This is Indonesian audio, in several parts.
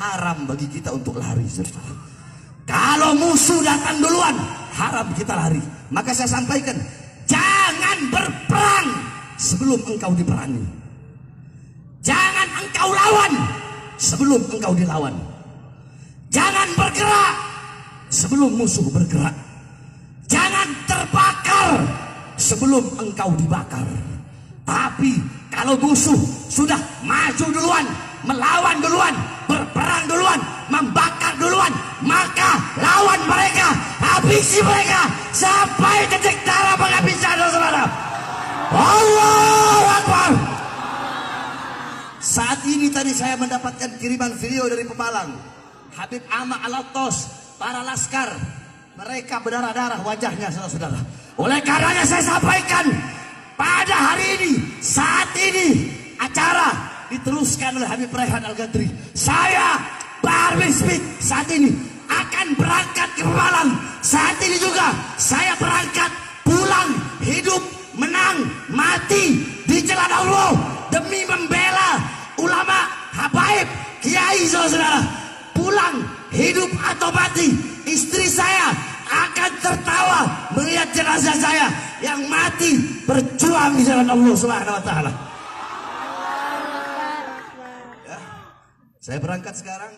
haram bagi kita untuk lari, saudara. Kalau musuh datang duluan, haram kita lari. Maka saya sampaikan, jangan berperang sebelum engkau diperangi. Jangan engkau lawan sebelum engkau dilawan. Jangan bergerak sebelum musuh bergerak. Jangan terbakar sebelum engkau dibakar. Tapi kalau musuh sudah maju duluan, melawan duluan, berperang duluan, membakar duluan, maka lawan mereka, habisi mereka sampai detik darah penghabisan, saudara. Allahu Akbar. Saat ini tadi saya mendapatkan kiriman video dari Pemalang, Habib Ahmad Al-Attos, para laskar, mereka berdarah-darah wajahnya, saudara-saudara. Oleh karenanya saya sampaikan, pada hari ini, saat ini, acara diteruskan oleh Habib Raihan Al-Gadri. Saya, Bahar bin Smith, saat ini akan berangkat ke Pemalang. Saat ini juga saya berangkat pulang, hidup, menang, mati di jalan Allah demi membela ulama, habaib, kiai, saudara. Pulang, hidup atau mati, istri saya akan tertawa melihat jenazah saya yang mati berjuang di jalan Allah Subhanahu wa taala. Ya, saya berangkat sekarang.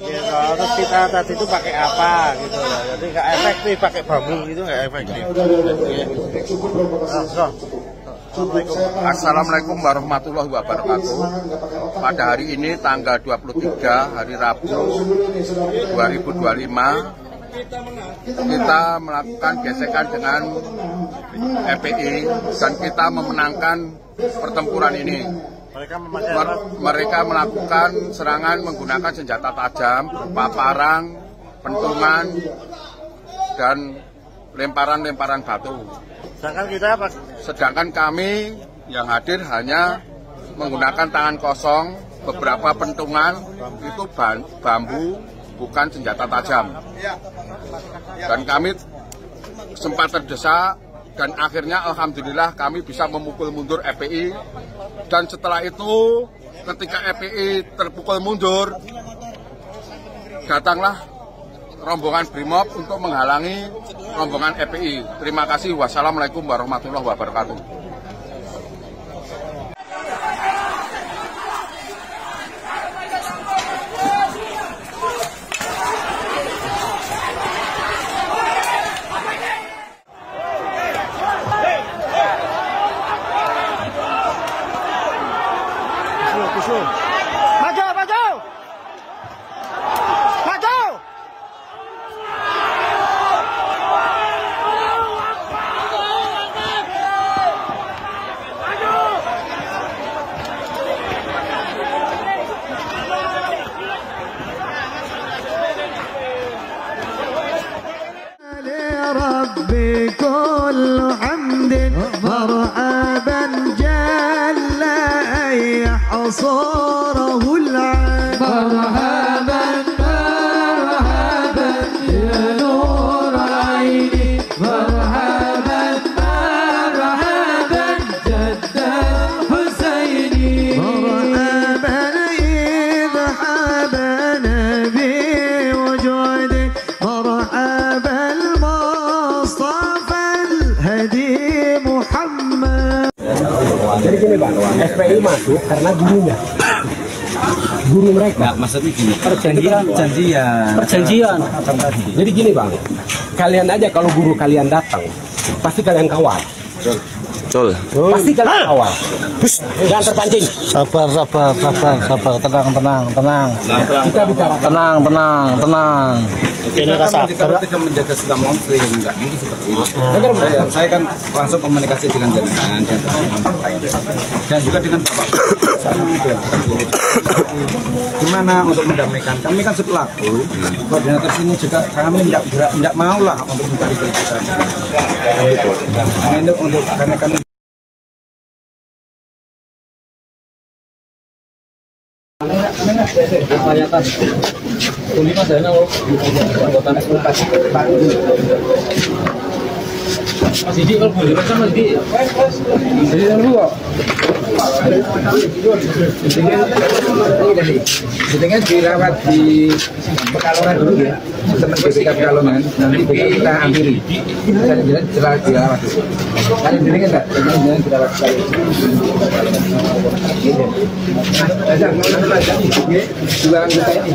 Ya, kalau kita tadi itu pakai apa gitu loh. Jadi nggak efektif, pakai bambu gitu nggak efektif. Assalamualaikum warahmatullahi wabarakatuh. Pada hari ini tanggal 23 hari Rabu 2025, kita melakukan gesekan dengan FPI dan kita memenangkan pertempuran ini. Mereka melakukan serangan menggunakan senjata tajam berupa parang, pentungan, dan lemparan-lemparan batu. Sedangkan kami yang hadir hanya menggunakan tangan kosong, beberapa pentungan itu bambu, bukan senjata tajam. Dan kami sempat terdesak dan akhirnya alhamdulillah kami bisa memukul mundur FPI. Dan setelah itu ketika FPI terpukul mundur, datanglah rombongan Brimob untuk menghalangi rombongan FPI. Terima kasih. Wassalamualaikum warahmatullahi wabarakatuh. بكل حمد مرحبا جل أن يحصره العين. مرحبا مرحبا يا نور عيني. مرحبا مرحبا جد الحسيني. مرحبا إذ حبنا بوجودك. مرحبا Jadi gini Pak, FPI masuk karena gurunya, guru mereka. Nggak, maksudnya gini, perjanjian. Jadi gini Bang, kalian aja kalau guru kalian datang, pasti kalian kawal. Betul. Pasti kalian kawal. Jangan terpancing. Sabar, tenang. Kita bicara tenang. Ini kalau tidak menjaga sedang konflik, enggak mungkin seperti itu. Saya kan langsung komunikasi dengan jenengan dan juga dengan Bapak. Gimana untuk mendamaikan? Kami kan sepelaku, koordinator sini juga kami tidak mau lah untuk mencari keributan. Ini untuk karena kami Mas Didi kalau boleh macam Mas Didi. Jadi dulu kok. Jenengan dirawat di Pekalongan dulu ya, teman BPK Pekalongan, nanti kita akhiri. Setelah dirawat dulu. Kalian jenengan enggak? Jenengan dirawat sekali. Dua anggota ini.